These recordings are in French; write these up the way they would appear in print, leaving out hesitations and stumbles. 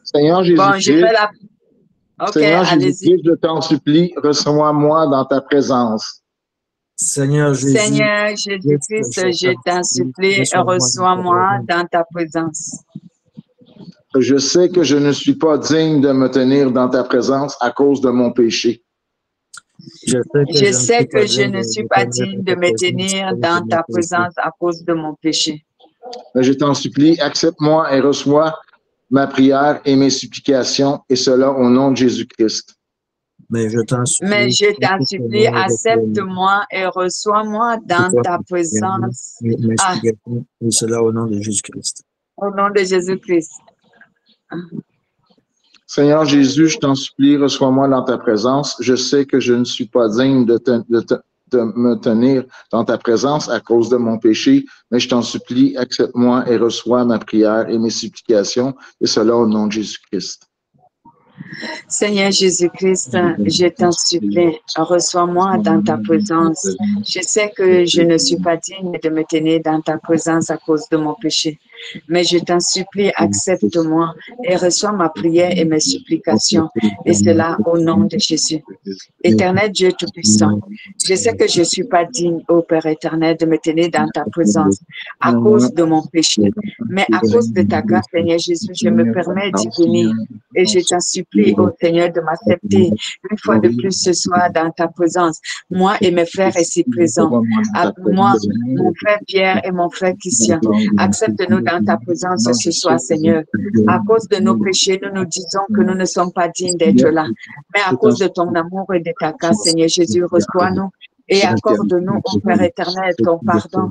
Seigneur Bon, je fais la... OK, allez-y. Jésus-Christ, je t'en supplie, reçois-moi dans ta présence. Seigneur Jésus-Christ, je t'en supplie, reçois-moi dans ta présence. Je sais que je ne suis pas digne de me tenir dans ta présence à cause de mon péché. Je sais que je ne suis pas digne de me tenir dans ta présence à cause de mon péché. Mais je t'en supplie, accepte-moi et reçois ma prière et mes supplications, et cela au nom de Jésus-Christ. Mais je t'en supplie, accepte-moi et reçois-moi dans ta présence. Et cela au nom de Jésus-Christ. Au nom de Jésus-Christ. Seigneur Jésus, je t'en supplie, reçois-moi dans ta présence. Je sais que je ne suis pas digne de me tenir dans ta présence à cause de mon péché, mais je t'en supplie, accepte-moi et reçois ma prière et mes supplications, et cela au nom de Jésus-Christ. Seigneur Jésus-Christ, je t'en supplie, reçois-moi dans ta présence. Je sais que je ne suis pas digne de me tenir dans ta présence à cause de mon péché, mais je t'en supplie, accepte-moi et reçois ma prière et mes supplications, et cela au nom de Jésus. Éternel Dieu Tout-Puissant, je sais que je ne suis pas digne, ô Père éternel, de me tenir dans ta présence à cause de mon péché, mais à cause de ta grâce, Seigneur Jésus, je me permets d'y venir et je t'en supplie, ô Seigneur, de m'accepter une fois de plus ce soir dans ta présence, moi et mes frères ici présents, moi, mon frère Pierre et mon frère Christian, accepte-nous dans ta présence ce soir, Seigneur. À cause de nos péchés, nous nous disons que nous ne sommes pas dignes d'être là, mais à cause de ton amour et de ta grâce, Seigneur Jésus, reçois-nous et accorde-nous, ô Père éternel, ton pardon.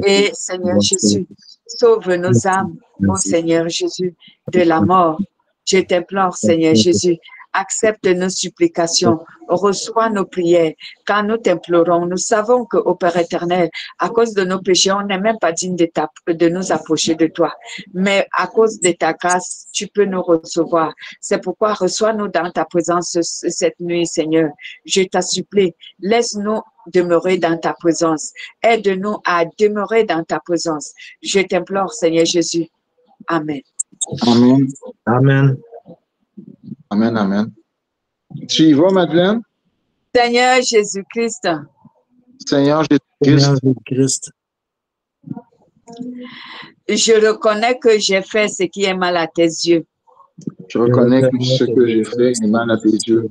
Et Seigneur Jésus, sauve nos âmes, ô Seigneur Jésus, de la mort. Je t'implore, Seigneur Jésus, accepte nos supplications, reçois nos prières, car nous t'implorons. Nous savons que, ô Père éternel, à cause de nos péchés, on n'est même pas digne de nous approcher de toi. Mais à cause de ta grâce, tu peux nous recevoir. C'est pourquoi reçois-nous dans ta présence cette nuit, Seigneur. Je t'en supplie, laisse-nous demeurer dans ta présence. Aide-nous à demeurer dans ta présence. Je t'implore, Seigneur Jésus. Amen. Amen. Amen. Amen, amen. Tu y vas, Madeleine? Seigneur Jésus-Christ. Seigneur Jésus-Christ. Je reconnais que j'ai fait ce qui est mal à tes yeux. Je reconnais que ce que j'ai fait est mal à tes yeux.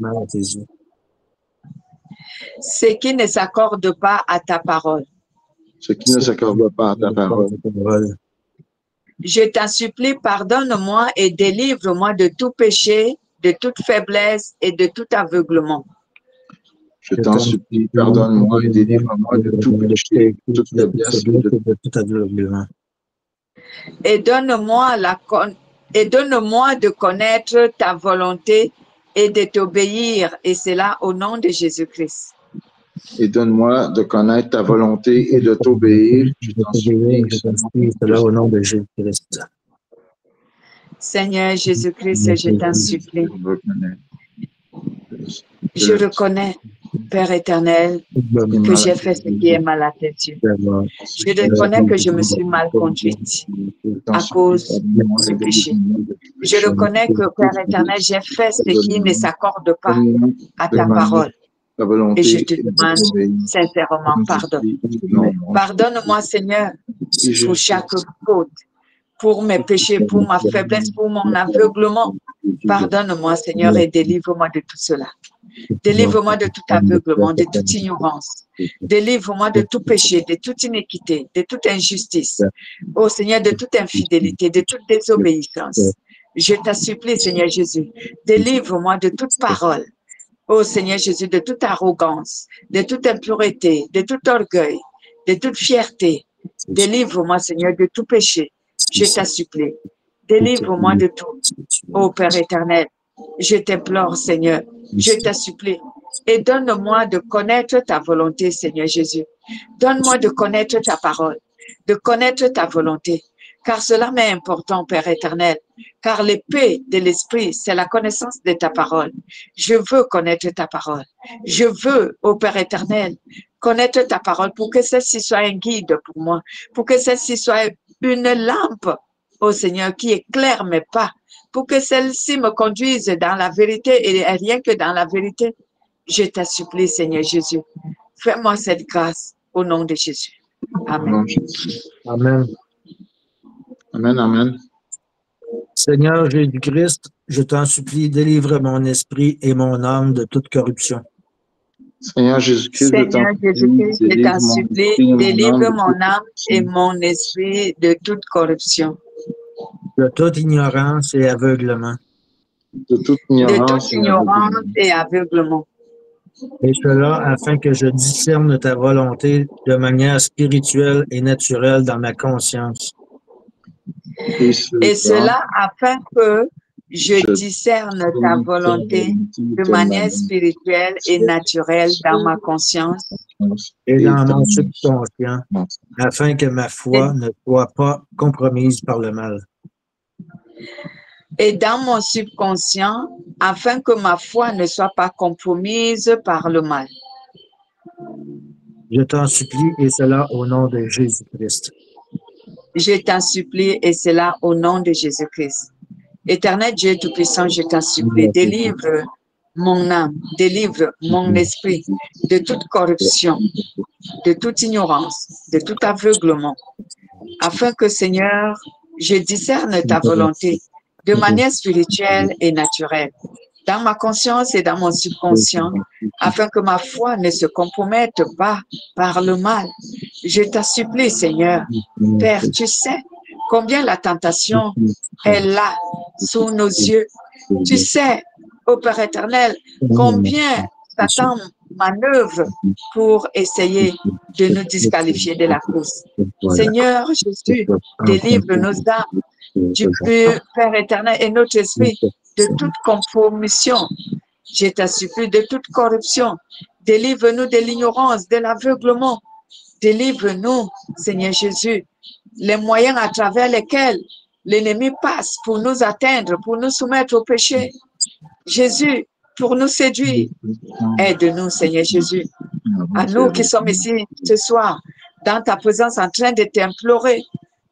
Ce qui ne s'accorde pas à ta parole. Ce qui ne s'accorde pas à ta parole. Je t'en supplie, pardonne-moi et délivre-moi de tout péché, de toute faiblesse et de tout aveuglement. Je t'en supplie, pardonne-moi et délivre-moi de tout péché, de toute faiblesse et de tout aveuglement. Et donne-moi de connaître ta volonté et de t'obéir, et cela au nom de Jésus-Christ. Et donne-moi de connaître ta volonté et de t'obéir. Je t'en supplie, cela au nom de Jésus-Christ. Seigneur Jésus-Christ, je t'en supplie. Je reconnais, Père éternel, que j'ai fait ce qui est mal à tes yeux. Je reconnais que je me suis mal conduite à cause du péché. Je reconnais que, Père éternel, j'ai fait ce qui ne s'accorde pas à ta parole. Et je te demande sincèrement pardon. Pardonne-moi, Seigneur, pour chaque faute, pour mes péchés, pour ma faiblesse, pour mon aveuglement. Pardonne-moi, Seigneur, et délivre-moi de tout cela. Délivre-moi de tout aveuglement, de toute ignorance. Délivre-moi de tout péché, de toute iniquité, de toute injustice. Oh Seigneur, de toute infidélité, de toute désobéissance. Je t'en supplie, Seigneur Jésus, délivre-moi de toute parole. Oh Seigneur Jésus, de toute arrogance, de toute impureté, de tout orgueil, de toute fierté. Délivre-moi, Seigneur, de tout péché. Je t'en supplie. Délivre-moi de tout. Ô Père éternel, je t'implore, Seigneur, je t'en supplie. Et donne-moi de connaître ta volonté, Seigneur Jésus. Donne-moi de connaître ta parole, de connaître ta volonté. Car cela m'est important, Père éternel. Car l'épée de l'esprit, c'est la connaissance de ta parole. Je veux connaître ta parole. Je veux, ô Père éternel, connaître ta parole pour que celle-ci soit un guide pour moi, pour que celle-ci soit une lampe, ô Seigneur, qui éclaire mes pas pour que celle-ci me conduise dans la vérité et rien que dans la vérité. Je t'en supplie, Seigneur Jésus. Fais-moi cette grâce au nom de Jésus. Amen. Amen. Amen, amen. Seigneur Jésus-Christ, je t'en supplie, délivre mon esprit et mon âme de toute corruption. Seigneur Jésus-Christ, Seigneur Jésus-Christ, je t'en supplie, délivre mon âme et mon esprit de toute corruption. De toute ignorance et aveuglement. De toute ignorance et aveuglement. Et cela afin que je discerne ta volonté de manière spirituelle et naturelle dans ma conscience. Et cela afin que je discerne ta volonté de manière spirituelle et naturelle dans ma conscience et dans mon subconscient, afin que ma foi ne soit pas compromise par le mal. Et dans mon subconscient, afin que ma foi ne soit pas compromise par le mal. Je t'en supplie, et cela au nom de Jésus-Christ. Je t'en supplie, et cela au nom de Jésus-Christ. Éternel Dieu Tout-Puissant, je t'en supplie, délivre mon âme, délivre mon esprit de toute corruption, de toute ignorance, de tout aveuglement, afin que, Seigneur, je discerne ta volonté de manière spirituelle et naturelle, dans ma conscience et dans mon subconscient, afin que ma foi ne se compromette pas par le mal. Je t'en supplie, Seigneur. Père, tu sais combien la tentation est là, sous nos yeux. Tu sais, ô Père éternel, combien Satan manœuvre pour essayer de nous disqualifier de la course. Seigneur Jésus, délivre nos âmes du Père éternel et notre esprit de toute compromission. Je t'en supplie, de toute corruption. Délivre-nous de l'ignorance, de l'aveuglement. Délivre-nous, Seigneur Jésus, les moyens à travers lesquels l'ennemi passe pour nous atteindre, pour nous soumettre au péché. Jésus, pour nous séduire. Aide-nous, Seigneur Jésus. À nous qui sommes ici ce soir, dans ta présence, en train de t'implorer,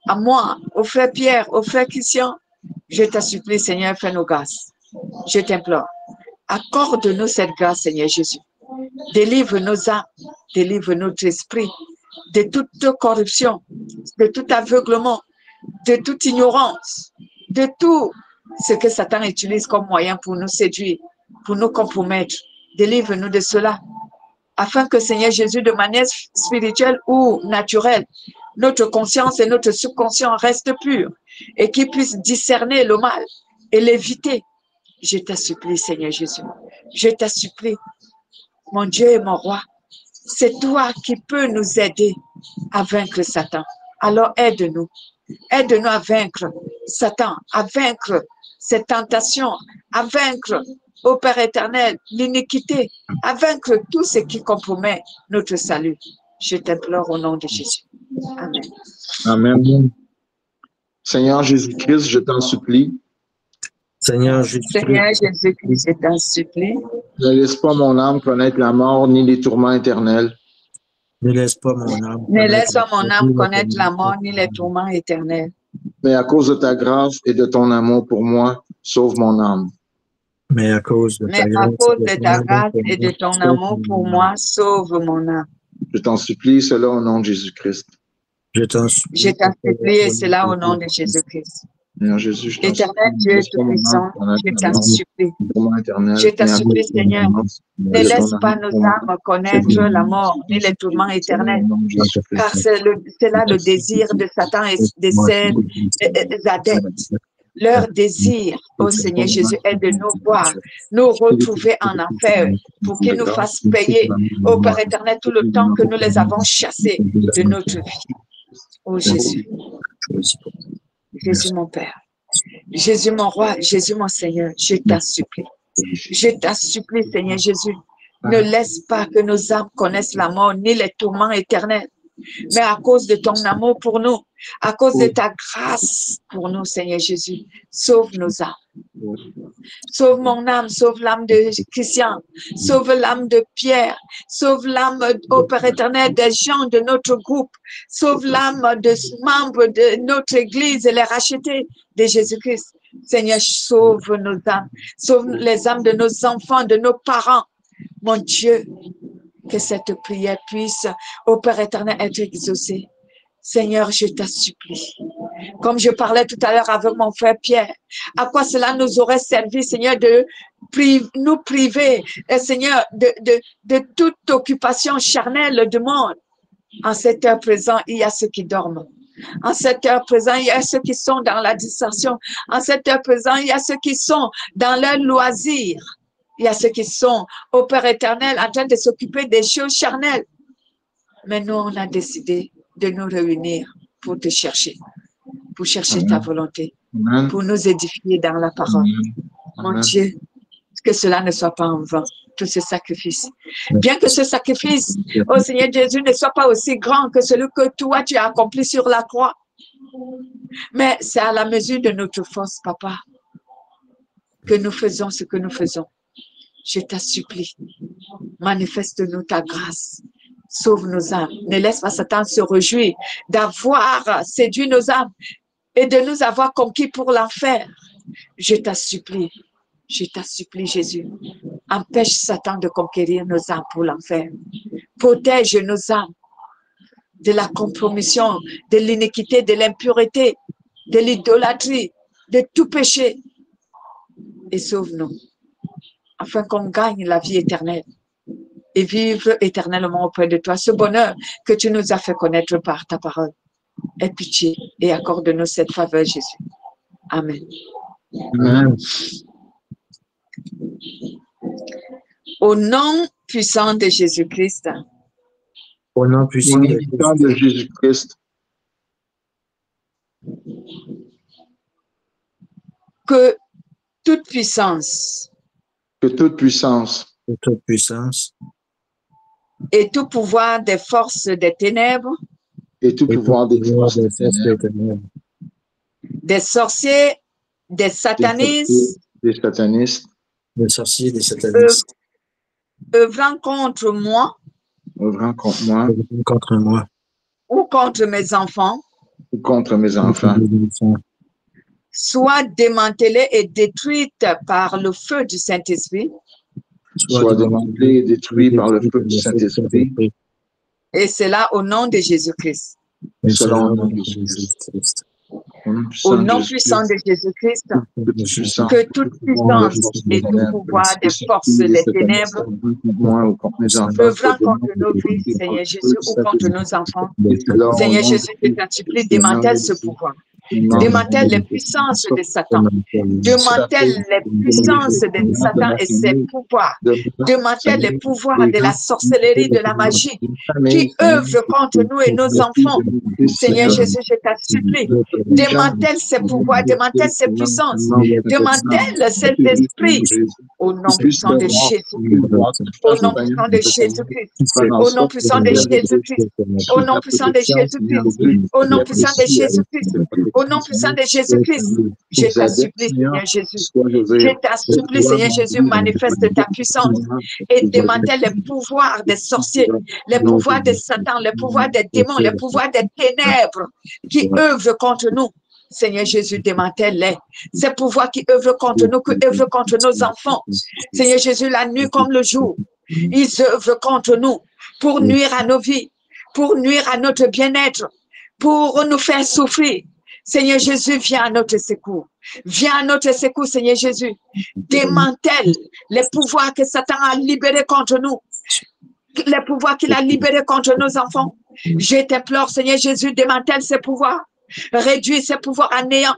à moi, au frère Pierre, au frère Christian, je t'en supplie, Seigneur, fais nos grâces. Je t'implore. Accorde-nous cette grâce, Seigneur Jésus. Délivre nos âmes, délivre notre esprit de toute corruption, de tout aveuglement, de toute ignorance, de tout ce que Satan utilise comme moyen pour nous séduire, pour nous compromettre. Délivre-nous de cela, afin que, Seigneur Jésus, de manière spirituelle ou naturelle, notre conscience et notre subconscient restent purs et qu'ils puissent discerner le mal et l'éviter. Je t'en supplie, Seigneur Jésus. Je t'en supplie, mon Dieu et mon roi. C'est toi qui peux nous aider à vaincre Satan. Alors aide-nous. Aide-nous à vaincre Satan, à vaincre cette tentation, à vaincre, ô Père éternel, l'iniquité, à vaincre tout ce qui compromet notre salut. Je t'implore au nom de Jésus. Amen. Amen. Seigneur Jésus-Christ, je t'en supplie. Seigneur Jésus-Christ, je t'en supplie. Ne laisse pas mon âme connaître la mort ni les tourments éternels. Ne laisse pas mon âme. Ne laisse pas mon âme connaître la mort ni les tourments éternels. Mais à cause de ta grâce et de ton amour pour moi, sauve mon âme. Mais à cause de ta grâce et de ton amour pour moi, sauve mon âme. Je t'en supplie, cela au nom de Jésus-Christ. Je t'en supplie, et cela au nom de Jésus-Christ. Seigneur Jésus, je t'en supplie. Éternel Dieu Tout-Puissant, je t'en supplie. Je t'en supplie, Seigneur, ne laisse pas nos âmes connaître la mort ni les tourments éternels, car c'est là le désir de Satan et de ses adeptes. Leur désir, ô Seigneur Jésus, est de nous voir, nous retrouver en enfer pour qu'ils nous fassent payer, ô Père éternel, tout le temps que nous les avons chassés de notre vie. Ô Jésus, Jésus mon Père, Jésus mon Roi, Jésus mon Seigneur, je t'en supplie. Je t'en supplie, Seigneur Jésus, ne laisse pas que nos âmes connaissent la mort ni les tourments éternels. Mais à cause de ton amour pour nous, à cause de ta grâce pour nous, Seigneur Jésus, sauve nos âmes. Sauve mon âme, sauve l'âme de Christian, sauve l'âme de Pierre, sauve l'âme, ô Père éternel, des gens de notre groupe, sauve l'âme de membres de notre Église et les rachetés de Jésus-Christ. Seigneur, sauve nos âmes, sauve les âmes de nos enfants, de nos parents. Mon Dieu, que cette prière puisse, ô Père éternel, être exaucée. Seigneur, je t'en supplie. Comme je parlais tout à l'heure avec mon frère Pierre, à quoi cela nous aurait servi, Seigneur, de nous priver, Seigneur, de toute occupation charnelle du monde. En cette heure présente, il y a ceux qui dorment. En cette heure présente, il y a ceux qui sont dans la distraction. En cette heure présente, il y a ceux qui sont dans leur loisir. Il y a ceux qui sont, au Père éternel, en train de s'occuper des choses charnelles. Mais nous, on a décidé de nous réunir pour te chercher, pour chercher ta volonté, pour nous édifier dans la parole. Mon Dieu, que cela ne soit pas en vain, tout ce sacrifice. Bien que ce sacrifice, oh Seigneur Jésus, ne soit pas aussi grand que celui que toi, tu as accompli sur la croix. Mais c'est à la mesure de notre force, Papa, que nous faisons ce que nous faisons. Je t'en supplie, manifeste-nous ta grâce. Sauve nos âmes. Ne laisse pas Satan se réjouir d'avoir séduit nos âmes et de nous avoir conquis pour l'enfer. Je t'en supplie, Jésus. Empêche Satan de conquérir nos âmes pour l'enfer. Protège nos âmes de la compromission, de l'iniquité, de l'impureté, de l'idolâtrie, de tout péché. Et sauve-nous, afin qu'on gagne la vie éternelle et vivre éternellement auprès de toi. Ce bonheur que tu nous as fait connaître par ta parole. Aie pitié et accorde-nous cette faveur, Jésus. Amen. Amen. Au nom puissant de Jésus-Christ. Au nom puissant de Jésus-Christ. Que toute puissance. Que toute puissance. Que toute puissance. Et tout pouvoir des forces des ténèbres. Et tout pouvoir des forces des ténèbres. Des sorciers, des satanistes. Des satanistes. Des sorciers, des satanistes. Œuvrant contre moi. Œuvrant contre moi. Contre moi. Ou contre mes enfants. Ou contre mes enfants. Soit démantelés et détruites par le feu du Saint-Esprit. Soit démantelés et détruits par le feu du Saint-Esprit. Et cela au nom de Jésus-Christ. Selon le nom de Jésus-Christ. Au nom puissant de Jésus-Christ, que toute puissance et tout pouvoir des forces des ténèbres œuvrant contre nos vies, Seigneur Jésus, ou contre nos enfants, Seigneur Jésus, je t'en supplie, démantèle ce pouvoir. Démantèle les puissances de Satan. Démantèle les puissances de Satan et ses pouvoirs. Démantèle les pouvoirs de la sorcellerie, de la magie qui œuvrent contre nous et nos enfants. Seigneur Jésus, je t'en supplie. Démantèle ces pouvoirs, démantèle ces puissances. Démantèle cet esprit au nom puissant de Jésus. Au nom puissant de Jésus-Christ. Au nom puissant de Jésus-Christ. Au nom puissant de Jésus-Christ. Au nom puissant de Jésus-Christ. Au nom puissant de Jésus-Christ, je t'en supplie, Seigneur Jésus. Je t'en supplie, Seigneur Jésus, manifeste ta puissance et démantèle les pouvoirs des sorciers, les pouvoirs de Satan, les pouvoirs des démons, les pouvoirs des ténèbres qui œuvrent contre nous. Seigneur Jésus, démantèle-les. Ces pouvoirs qui œuvrent contre nous, qui œuvrent contre nos enfants. Seigneur Jésus, la nuit comme le jour, ils œuvrent contre nous pour nuire à nos vies, pour nuire à notre bien-être, pour nous faire souffrir. Seigneur Jésus, viens à notre secours. Viens à notre secours, Seigneur Jésus. Démantèle les pouvoirs que Satan a libérés contre nous. Les pouvoirs qu'il a libérés contre nos enfants. Je t'implore, Seigneur Jésus, démantèle ces pouvoirs. Réduis ces pouvoirs à néant.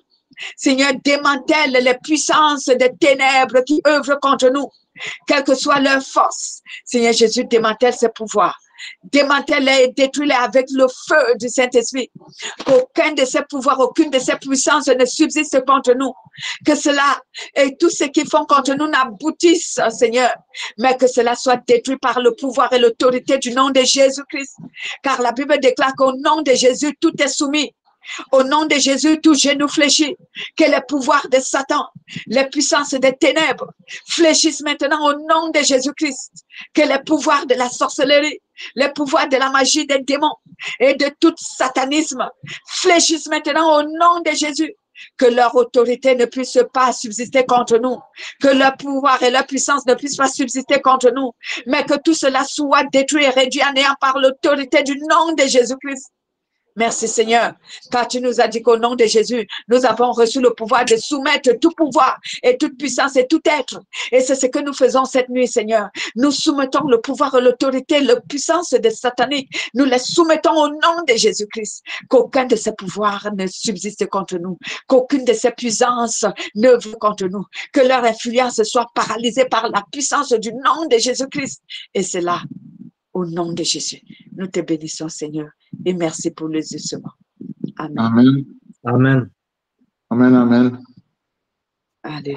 Seigneur, démantèle les puissances des ténèbres qui œuvrent contre nous. Quelle que soit leur force. Seigneur Jésus, démantèle ces pouvoirs. Démantèle-les et détruis-les avec le feu du Saint-Esprit. Qu'aucun de ces pouvoirs, aucune de ces puissances ne subsiste contre nous. Que cela et tout ce qu'ils font contre nous n'aboutisse, Seigneur. Mais que cela soit détruit par le pouvoir et l'autorité du nom de Jésus-Christ. Car la Bible déclare qu'au nom de Jésus, tout est soumis. Au nom de Jésus, tout genou fléchit. Que les pouvoirs de Satan, les puissances des ténèbres fléchissent maintenant au nom de Jésus-Christ. Que les pouvoirs de la sorcellerie, les pouvoirs de la magie des démons et de tout satanisme fléchissent maintenant au nom de Jésus. que leur autorité ne puisse pas subsister contre nous, que leur pouvoir et leur puissance ne puissent pas subsister contre nous, mais que tout cela soit détruit et réduit à néant par l'autorité du nom de Jésus-Christ. Merci Seigneur, car tu nous as dit qu'au nom de Jésus, nous avons reçu le pouvoir de soumettre tout pouvoir et toute puissance et tout être. Et c'est ce que nous faisons cette nuit, Seigneur. Nous soumettons le pouvoir et l'autorité, la puissance de satanique. Nous les soumettons au nom de Jésus-Christ. Qu'aucun de ces pouvoirs ne subsiste contre nous. Qu'aucune de ces puissances ne veut contre nous. Que leur influence soit paralysée par la puissance du nom de Jésus-Christ. Et c'est là, au nom de Jésus. Nous te bénissons, Seigneur. Et merci pour le exaucement. Amen. Amen. Amen. Amen, amen. Allez.